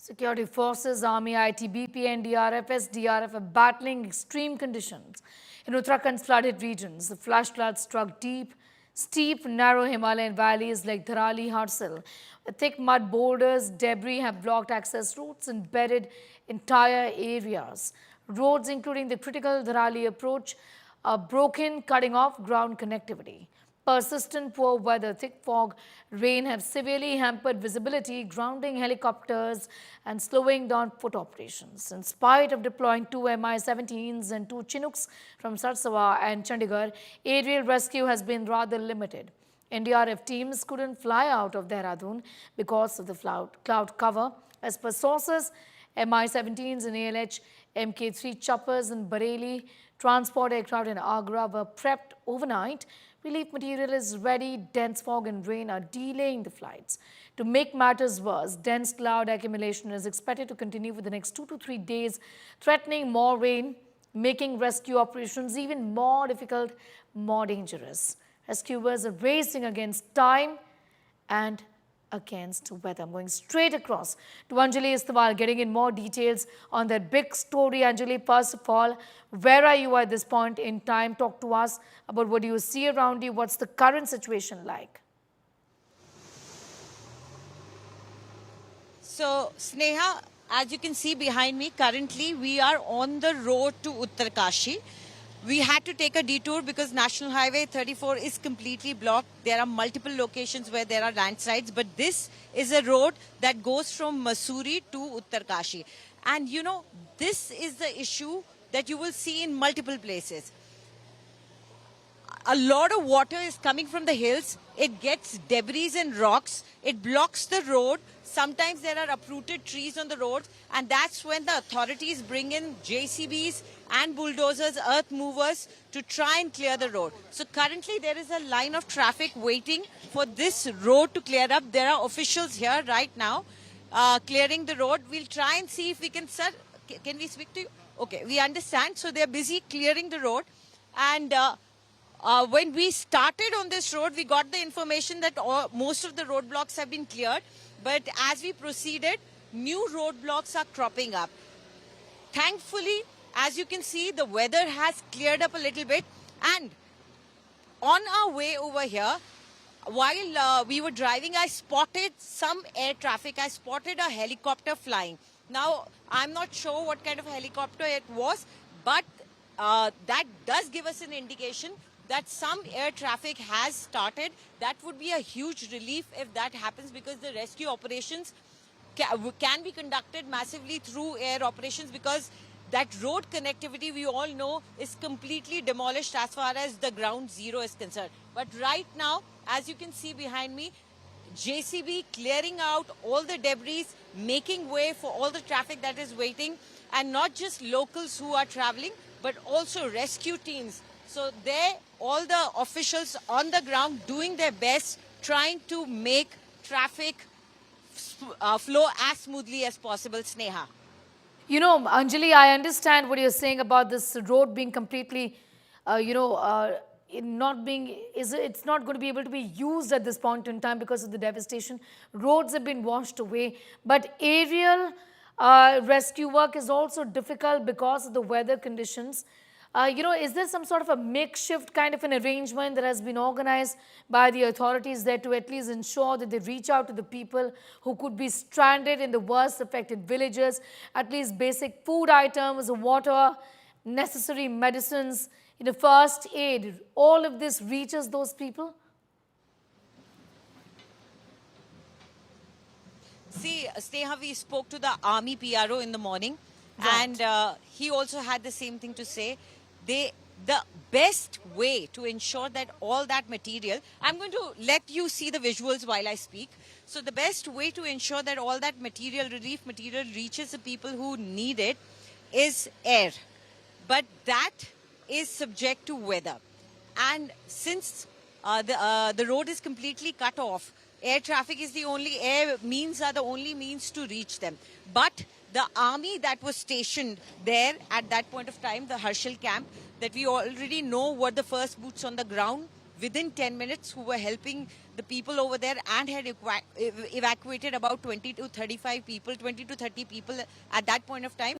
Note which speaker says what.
Speaker 1: Security forces, Army, ITBP, NDRF, SDRF are battling extreme conditions in Uttarakhand's flooded regions. The flash floods struck steep, narrow Himalayan valleys like Dharali, Harsil. Thick mud boulders, debris have blocked access routes and buried entire areas. Roads, including the critical Dharali approach, are broken, cutting off ground connectivity. Persistent poor weather, thick fog, rain have severely hampered visibility, grounding helicopters and slowing down foot operations. In spite of deploying 2 Mi-17s and 2 Chinooks from Sarsawa and Chandigarh, aerial rescue has been rather limited. NDRF teams couldn't fly out of Dehradun because of the cloud cover. As per sources, Mi-17s and ALH Mk3 choppers in Bareilly, transport aircraft in Agra were prepped overnight. Relief material is ready. Dense fog and rain are delaying the flights. To make matters worse, dense cloud accumulation is expected to continue for the next 2 to 3 days, threatening more rain, making rescue operations even more difficult, more dangerous. Rescuers are racing against time and against weather. I'm going straight across to Anjali Istwal, getting in more details on that big story. Anjali, first of all, where are you at this point in time? Talk to us about what you see around you. What's the current situation like?
Speaker 2: So, Sneha, as you can see behind me, currently we are on the road to Uttarkashi. We had to take a detour because National Highway 34 is completely blocked. There are multiple locations where there are landslides, but this is a road that goes from Mussoorie to Uttarkashi. And you know, this is the issue that you will see in multiple places. A lot of water is coming from the hills. It gets debris and rocks. It blocks the road. Sometimes there are uprooted trees on the road, and that's when the authorities bring in JCBs and bulldozers, earth movers to try and clear the road. So currently there is a line of traffic waiting for this road to clear up. There are officials here right now clearing the road. We'll try and see if we can, sir, can we speak to you? Okay, we understand. So they're busy clearing the road. And when we started on this road, we got the information that most of the roadblocks have been cleared. But as we proceeded, new roadblocks are cropping up. Thankfully, as you can see, the weather has cleared up a little bit. And on our way over here, while we were driving, I spotted some air traffic. I spotted a helicopter flying. Now, I'm not sure what kind of helicopter it was, but that does give us an indication that some air traffic has started. That would be a huge relief if that happens, because the rescue operations can be conducted massively through air operations, because that road connectivity, we all know, is completely demolished as far as the ground zero is concerned. But right now, as you can see behind me, JCB clearing out all the debris, making way for all the traffic that is waiting, and not just locals who are traveling, but also rescue teams. So there, all the officials on the ground doing their best, trying to make traffic flow as smoothly as possible, Sneha.
Speaker 1: You know, Anjali, I understand what you're saying about this road being completely, it's not going to be able to be used at this point in time because of the devastation. Roads have been washed away, but aerial rescue work is also difficult because of the weather conditions. Is there some sort of a makeshift kind of an arrangement that has been organized by the authorities there to at least ensure that they reach out to the people who could be stranded in the worst affected villages, at least basic food items, water, necessary medicines, first aid, all of this reaches those people?
Speaker 2: See, Sneha, we spoke to the Army PRO in the morning,
Speaker 1: right,
Speaker 2: and he also had the same thing to say. The best way to ensure that all that material, I'm going to let you see the visuals while I speak. So the best way to ensure that all that material, relief material, reaches the people who need it is air. But that is subject to weather. And since the road is completely cut off, air traffic is the only, air means are the only means to reach them. But the army that was stationed there at that point of time, the Harshil camp, that we already know were the first boots on the ground within 10 minutes who were helping the people over there and had evacuated about 20 to 35 people, 20 to 30 people at that point of time.